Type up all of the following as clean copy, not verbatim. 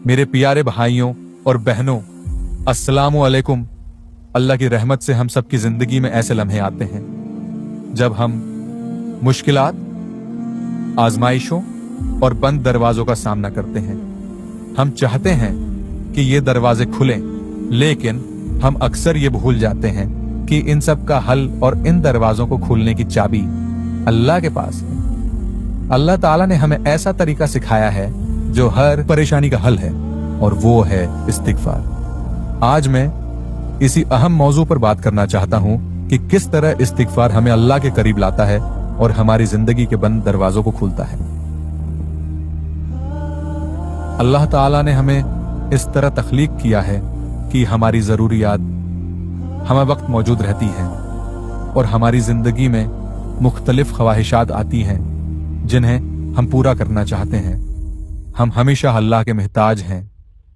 मेरे प्यारे भाइयों और बहनों, अस्सलामु अलैकुम। अल्लाह की रहमत से हम सबकी जिंदगी में ऐसे लम्हे आते हैं जब हम मुश्किलात, आजमाइशों और बंद दरवाजों का सामना करते हैं। हम चाहते हैं कि ये दरवाजे खुलें, लेकिन हम अक्सर ये भूल जाते हैं कि इन सब का हल और इन दरवाजों को खोलने की चाबी अल्लाह के पास है। अल्लाह ताला ने हमें ऐसा तरीका सिखाया है जो हर परेशानी का हल है, और वो है इस्तिगफार। आज मैं इसी अहम मौजू पर बात करना चाहता हूं कि किस तरह इस्तिगफार हमें अल्लाह के करीब लाता है और हमारी जिंदगी के बंद दरवाजों को खोलता है। अल्लाह ताला ने हमें इस तरह तख्लीक किया है कि हमारी जरूरियात हमें वक्त मौजूद रहती हैं और हमारी जिंदगी में मुख्तलिफ ख्वाहिशात आती हैं जिन्हें हम पूरा करना चाहते हैं। हम हमेशा अल्लाह के मोहताज हैं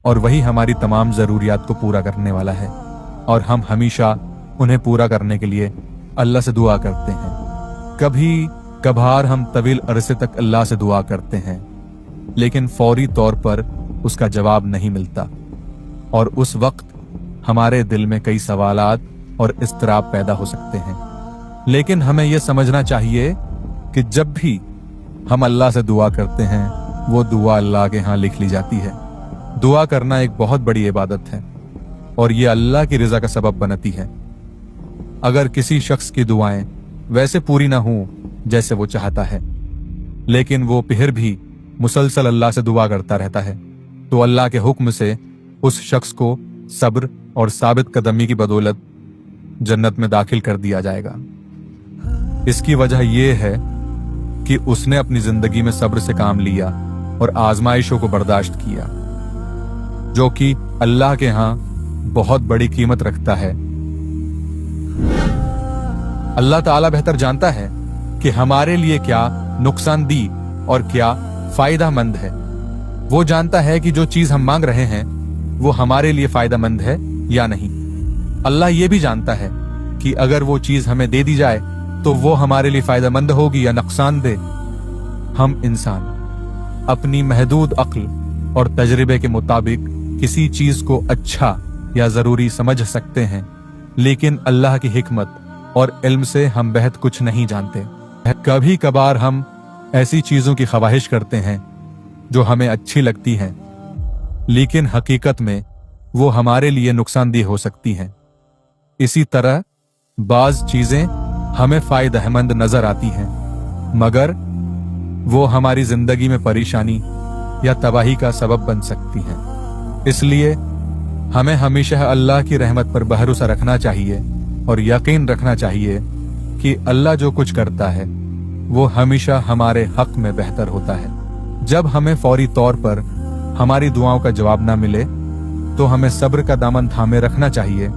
और वही हमारी तमाम जरूरियात को पूरा करने वाला है, और हम हमेशा उन्हें पूरा करने के लिए अल्लाह से दुआ करते हैं। कभी कभार हम तवील अरसे तक अल्लाह से दुआ करते हैं, लेकिन फौरी तौर पर उसका जवाब नहीं मिलता, और उस वक्त हमारे दिल में कई सवालात और इस्तराब पैदा हो सकते हैं। लेकिन हमें यह समझना चाहिए कि जब भी हम अल्लाह से दुआ करते हैं, वो दुआ अल्लाह के यहाँ लिख ली जाती है। दुआ करना एक बहुत बड़ी इबादत है और ये अल्लाह की रज़ा का सबब बनती है। अगर किसी शख्स की दुआएं वैसे पूरी ना हों जैसे वो चाहता है, लेकिन वो फिर भी मुसलसल अल्लाह से दुआ करता रहता है, तो अल्लाह के हुक्म से उस शख्स को सब्र और साबित कदमी की बदौलत जन्नत में दाखिल कर दिया जाएगा। इसकी वजह यह है कि उसने अपनी जिंदगी में सब्र से काम लिया और आजमाइशों को बर्दाश्त किया, जो कि अल्लाह के यहाँ बहुत बड़ी कीमत रखता है। अल्लाह ताला बेहतर जानता है कि हमारे लिए क्या नुकसानदेह और क्या फायदेमंद है। वो जानता है कि जो चीज हम मांग रहे हैं वो हमारे लिए फायदेमंद है या नहीं। अल्लाह ये भी जानता है कि अगर वो चीज हमें दे दी जाए तो वो हमारे लिए फायदेमंद होगी या नुकसानदेह। हम इंसान अपनी महदूद अक्ल और तजर्बे के मुताबिक किसी चीज को अच्छा या जरूरी समझ सकते हैं, लेकिन अल्लाह की हिकमत और इल्म से हम बेहद कुछ नहीं जानते। कभी कभार हम ऐसी चीजों की ख्वाहिश करते हैं जो हमें अच्छी लगती हैं, लेकिन हकीकत में वो हमारे लिए नुकसानदेह हो सकती हैं। इसी तरह बाज चीजें हमें फायदेमंद नजर आती हैं, मगर वो हमारी जिंदगी में परेशानी या तबाही का सबब बन सकती हैं। इसलिए हमें हमेशा अल्लाह की रहमत पर भरोसा रखना चाहिए और यकीन रखना चाहिए कि अल्लाह जो कुछ करता है वो हमेशा हमारे हक में बेहतर होता है। जब हमें फौरी तौर पर हमारी दुआओं का जवाब ना मिले तो हमें सब्र का दामन थामे रखना चाहिए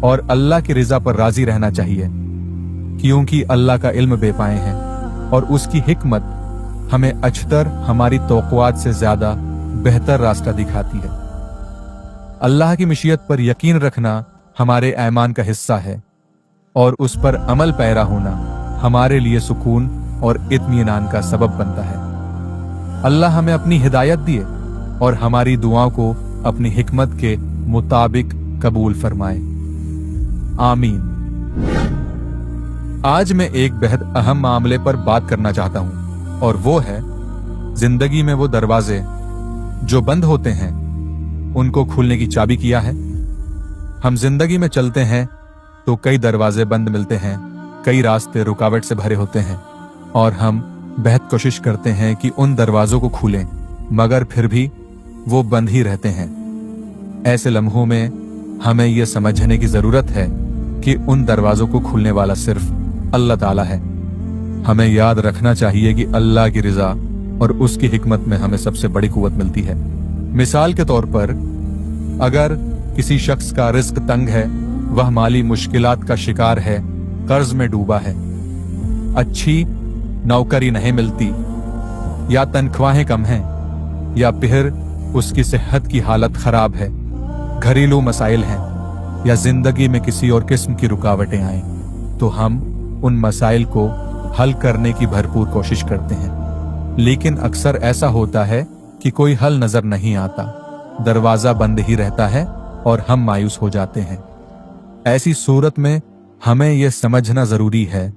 और अल्लाह की रज़ा पर राजी रहना चाहिए, क्योंकि अल्लाह का इल्म बेपाए है और उसकी हिकमत हमें अचतर हमारी तौक़ुआत से ज्यादा बेहतर रास्ता दिखाती है। अल्लाह की मशीयत पर यकीन रखना हमारे ईमान का हिस्सा है और उस पर अमल पैरा होना हमारे लिए सुकून और इत्मीनान का सबब बनता है। अल्लाह हमें अपनी हिदायत दिए और हमारी दुआओं को अपनी हिकमत के मुताबिक कबूल फरमाए। आमीन। आज मैं एक बेहद अहम मामले पर बात करना चाहता हूं, और वो है जिंदगी में वो दरवाजे जो बंद होते हैं उनको खोलने की चाबी क्या है। हम जिंदगी में चलते हैं तो कई दरवाजे बंद मिलते हैं, कई रास्ते रुकावट से भरे होते हैं, और हम बेहद कोशिश करते हैं कि उन दरवाजों को खोलें, मगर फिर भी वो बंद ही रहते हैं। ऐसे लम्हों में हमें यह समझने की जरूरत है कि उन दरवाजों को खोलने वाला सिर्फ अल्लाह ताला है। हमें याद रखना चाहिए कि अल्लाह की रज़ा और उसकी हिकमत में हमें सबसे बड़ी कुव्वत मिलती है। मिसाल के तौर पर, अगर किसी शख्स का रिस्क तंग है, वह माली मुश्किलात का शिकार है, कर्ज में डूबा है, अच्छी नौकरी नहीं मिलती, या तनख्वाहें कम हैं, या फिर उसकी सेहत की हालत खराब है, घरेलू मसाइल हैं, या जिंदगी में किसी और किस्म की रुकावटें आए, तो हम उन मसाइल को हल करने की भरपूर कोशिश करते हैं। लेकिन अक्सर ऐसा होता है कि कोई हल नजर नहीं आता दरवाजा बंद ही रहता है और हम मायूस हो जाते हैं। ऐसी सूरत में हमें यह समझना जरूरी है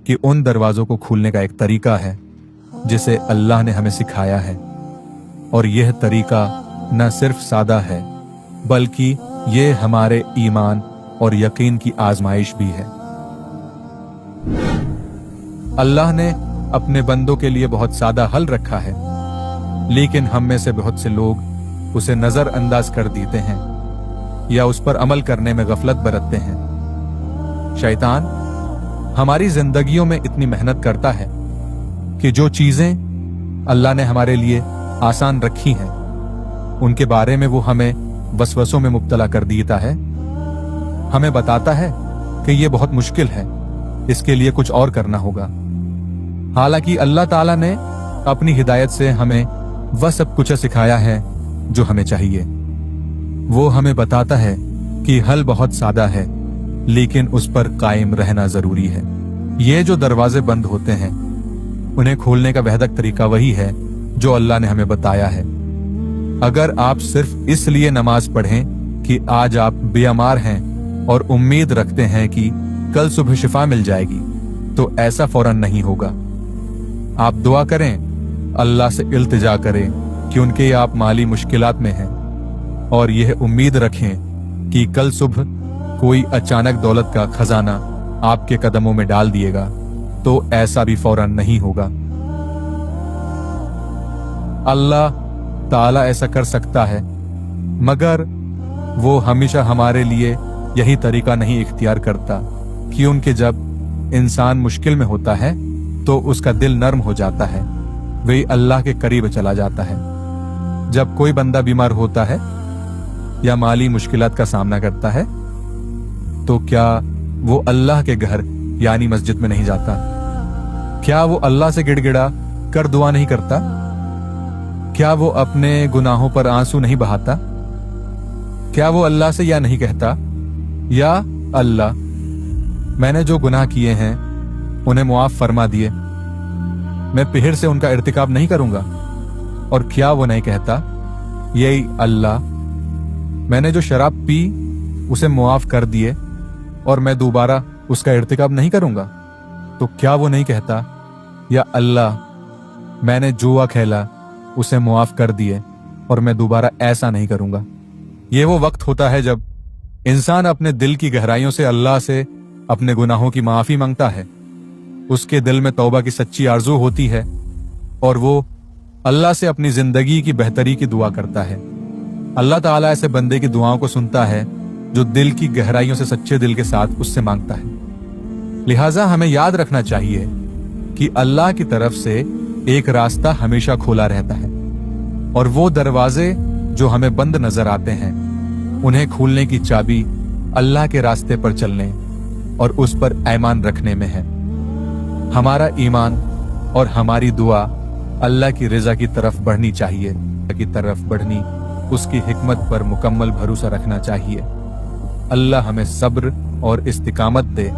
कि उन दरवाजों को खोलने का एक तरीका है जिसे अल्लाह ने हमें सिखाया है, और यह तरीका न सिर्फ सादा है बल्कि यह हमारे ईमान और यकीन की आजमाइश भी है। अल्लाह ने अपने बंदों के लिए बहुत सादा हल रखा है, लेकिन हम में से बहुत से लोग उसे नजरअंदाज कर देते हैं या उस पर अमल करने में गफलत बरतते हैं। शैतान हमारी जिंदगियों में इतनी मेहनत करता है कि जो चीजें अल्लाह ने हमारे लिए आसान रखी हैं उनके बारे में वो हमें वसवसों में मुब्तला कर देता है। हमें बताता है कि ये बहुत मुश्किल है, इसके लिए कुछ और करना होगा। हालांकि अल्लाह ताला ने अपनी हिदायत से हमें वह सब कुछ सिखाया है जो हमें चाहिए। वो हमें बताता है कि हल बहुत सादा है, लेकिन उस पर कायम रहना जरूरी है। ये जो दरवाजे बंद होते हैं उन्हें खोलने का बेहतर तरीका वही है जो अल्लाह ने हमें बताया है। अगर आप सिर्फ इसलिए नमाज पढ़ें कि आज आप बेअमार हैं और उम्मीद रखते हैं कि कल सुबह शिफा मिल जाएगी, तो ऐसा फौरन नहीं होगा। आप दुआ करें, अल्लाह से इल्तिजा करें कि उनके आप माली मुश्किलात में हैं, और यह उम्मीद रखें कि कल सुबह कोई अचानक दौलत का खजाना आपके कदमों में डाल दिएगा, तो ऐसा भी फौरन नहीं होगा। अल्लाह ताला ऐसा कर सकता है, मगर वो हमेशा हमारे लिए यही तरीका नहीं इख्तियार करता कि उनके जब इंसान मुश्किल में होता है तो उसका दिल नर्म हो जाता है, वही अल्लाह के करीब चला जाता है। जब कोई बंदा बीमार होता है या माली मुश्किलात का सामना करता है तो क्या वो अल्लाह के घर यानी मस्जिद में नहीं जाता? क्या वो अल्लाह से गिड़गिड़ा कर दुआ नहीं करता? क्या वो अपने गुनाहों पर आंसू नहीं बहाता? क्या वो अल्लाह से या नहीं कहता, या अल्लाह मैंने जो गुनाह किए हैं उन्हें मुआफ फरमा दिए, मैं फिर से उनका इर्तिकाब नहीं करूंगा? और क्या वो नहीं कहता, यही अल्लाह मैंने जो शराब पी उसे मुआफ कर दिए और मैं दोबारा उसका इर्तिकाब नहीं करूंगा? तो क्या वो नहीं कहता, या अल्लाह मैंने जुआ खेला उसे मुआफ कर दिए और मैं दोबारा ऐसा नहीं करूंगा? ये वो वक्त होता है जब इंसान अपने दिल की गहराइयों से अल्लाह से अपने गुनाहों की माफी मांगता है। उसके दिल में तौबा की सच्ची आरजू होती है और वो अल्लाह से अपनी जिंदगी की बेहतरी की दुआ करता है। अल्लाह ताला ऐसे बंदे की दुआओं को सुनता है जो दिल की गहराइयों से सच्चे दिल के साथ उससे मांगता है। लिहाजा हमें याद रखना चाहिए कि अल्लाह की तरफ से एक रास्ता हमेशा खुला रहता है, और वो दरवाजे जो हमें बंद नजर आते हैं उन्हें खोलने की चाबी अल्लाह के रास्ते पर चलने और उस पर ईमान रखने में है। हमारा ईमान और हमारी दुआ अल्लाह की रज़ा की तरफ बढ़नी चाहिए, उसकी हिकमत पर मुकम्मल भरोसा रखना चाहिए। अल्लाह हमें सब्र और इस्तिकामत दे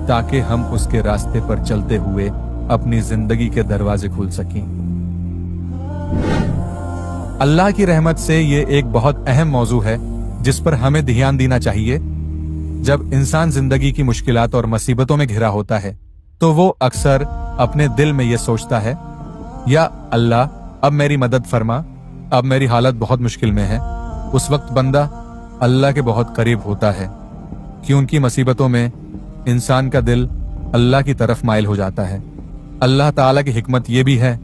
ताकि हम उसके रास्ते पर चलते हुए अपनी जिंदगी के दरवाजे खोल सकें। अल्लाह की रहमत से ये एक बहुत अहम मौजू है जिस पर हमें ध्यान देना चाहिए। जब इंसान जिंदगी की मुश्किलात और मुसीबतों में घिरा होता है तो वो अक्सर अपने दिल में ये सोचता है, या अल्लाह अब मेरी मदद फरमा, अब मेरी हालत बहुत मुश्किल में है। उस वक्त बंदा अल्लाह के बहुत करीब होता है, क्योंकि मुसीबतों में इंसान का दिल अल्लाह की तरफ माइल हो जाता है। अल्लाह ताला की हिकमत यह भी है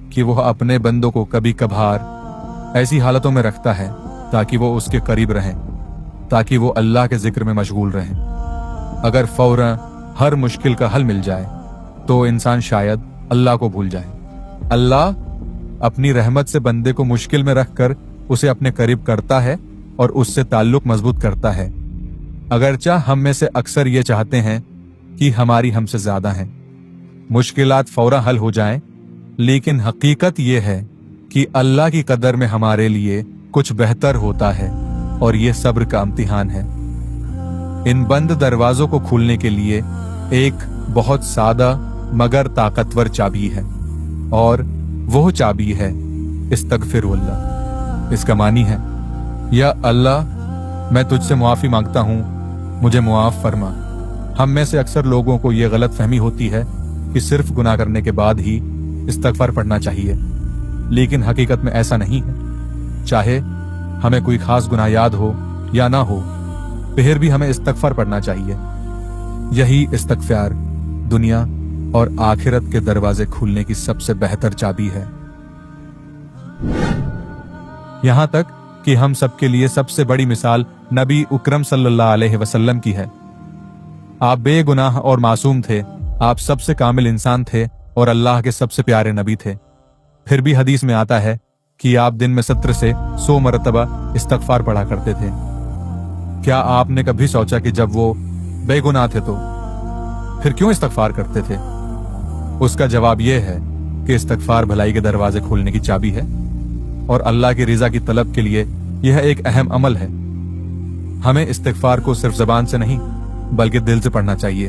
कि वह अपने बंदों को कभी कभार ऐसी हालतों में रखता है ताकि वो उसके करीब रहें, ताकि वो अल्लाह के जिक्र में मशगूल रहें। अगर फौरन हर मुश्किल का हल मिल जाए तो इंसान शायद अल्लाह को भूल जाए। अल्लाह अपनी रहमत से बंदे को मुश्किल में रखकर उसे अपने करीब करता है और उससे ताल्लुक मजबूत करता है। अगरचा हम में से अक्सर ये चाहते हैं कि हमारी हमसे ज्यादा हैं, मुश्किलात फौरन हल हो जाएं, लेकिन हकीकत यह है कि अल्लाह की कदर में हमारे लिए कुछ बेहतर होता है, और यह सब्र का इम्तिहान है। इन बंद दरवाजों को खोलने के लिए एक बहुत सादा मगर ताकतवर चाबी है, और वो चाबी है इस्तगफिरुल्लाह। इसका मानी है या अल्लाह, मैं तुझसे मुआफ़ी मांगता हूँ, मुझे मुआफ़ फरमा। हम में से अक्सर लोगों को यह गलत फहमी होती है कि सिर्फ गुनाह करने के बाद ही इस्तग़फ़ार पढ़ना चाहिए, लेकिन हकीकत में ऐसा नहीं है। चाहे हमें कोई खास गुनाह याद हो या ना हो, फिर भी हमें इस्तग़फ़ार पढ़ना चाहिए। यही इस्तग़फ़ार दुनिया और आखिरत के दरवाजे खोलने की सबसे बेहतर चाबी है। यहां तक कि हम सबके लिए सबसे बड़ी मिसाल नबी उकरम सल्लल्लाहु अलैहि वसल्लम की है। आप बेगुनाह और मासूम थे, आप सबसे कामिल इंसान थे और अल्लाह के सबसे प्यारे नबी थे। फिर भी हदीस में आता है कि आप दिन में 70 से 100 मरतबा इस्तग़फ़ार पढ़ा करते थे। क्या आपने कभी सोचा कि जब वो बेगुनाह थे तो फिर क्यों इस्तग़फ़ार करते थे? उसका जवाब यह है कि इस्तग़फ़ार भलाई के दरवाजे खोलने की चाबी है और अल्लाह की रिज़ा की तलब के लिए यह एक अहम अमल है। हमें इस्तग़फ़ार को सिर्फ ज़बान से नहीं बल्कि दिल से पढ़ना चाहिए।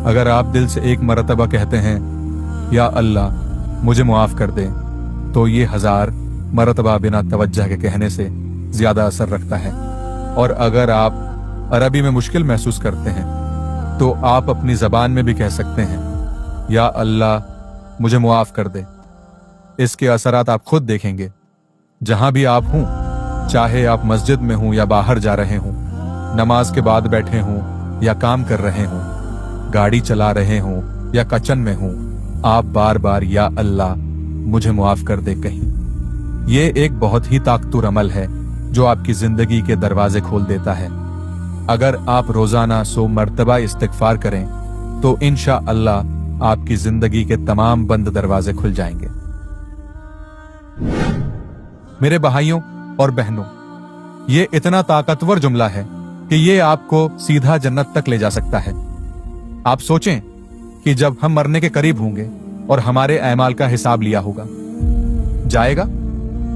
अगर आप दिल से एक मरतबा कहते हैं या अल्लाह मुझे मुआफ़ कर दे, तो ये 1000 मरतबा बिना तवज्जह के कहने से ज्यादा असर रखता है। और अगर आप अरबी में मुश्किल महसूस करते हैं तो आप अपनी ज़बान में भी कह सकते हैं या अल्लाह मुझे मुआफ़ कर दे। इसके असरात आप खुद देखेंगे। जहां भी आप हों, चाहे आप मस्जिद में हों या बाहर जा रहे हों, नमाज के बाद बैठे हों या काम कर रहे हों, गाड़ी चला रहे हों या किचन में हों, आप बार बार या अल्लाह मुझे मुआफ़ कर दे कहीं। ये एक बहुत ही ताकतवर अमल है जो आपकी जिंदगी के दरवाजे खोल देता है। अगर आप रोजाना 100 मरतबा इस्तग़फ़ार करें तो इंशाअल्लाह आपकी जिंदगी के तमाम बंद दरवाजे खुल जाएंगे। मेरे भाइयों और बहनों, ये इतना ताकतवर जुमला है कि ये आपको सीधा जन्नत तक ले जा सकता है। आप सोचें कि जब हम मरने के करीब होंगे और हमारे अमाल का हिसाब लिया होगा जाएगा,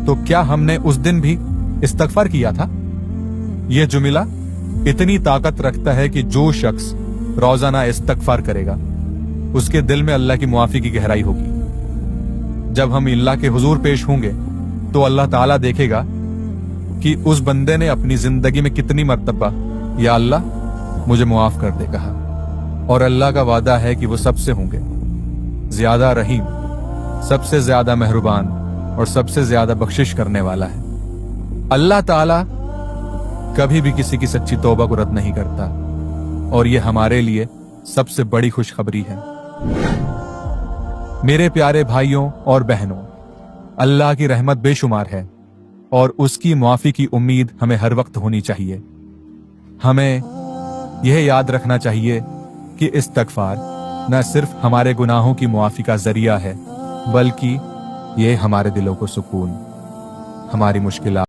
तो क्या हमने उस दिन भी इस्तग़फ़ार किया था? यह जुमला इतनी ताकत रखता है कि जो शख्स रोजाना इस्तग़फ़ार करेगा उसके दिल में अल्लाह की मुआफ़ी की गहराई होगी। जब हम अल्लाह के हुजूर पेश होंगे तो अल्लाह ताला देखेगा कि उस बंदे ने अपनी जिंदगी में कितनी मरतबा या अल्लाह मुझे मुआफ़ कर दे कहा। और अल्लाह का वादा है कि वो सबसे होंगे ज्यादा रहीम, सबसे ज्यादा मेहरबान और सबसे ज्यादा बख्शिश करने वाला है। अल्लाह ताला कभी भी किसी की सच्ची तौबा को रद्द नहीं करता और ये हमारे लिए सबसे बड़ी खुशखबरी है। मेरे प्यारे भाइयों और बहनों, अल्लाह की रहमत बेशुमार है और उसकी मुआफ़ी की उम्मीद हमें हर वक्त होनी चाहिए। हमें यह याद रखना चाहिए कि इस्तग़फ़ार न सिर्फ हमारे गुनाहों की मुआफ़ी का जरिया है, बल्कि ये हमारे दिलों को सुकून, हमारी मुश्किलात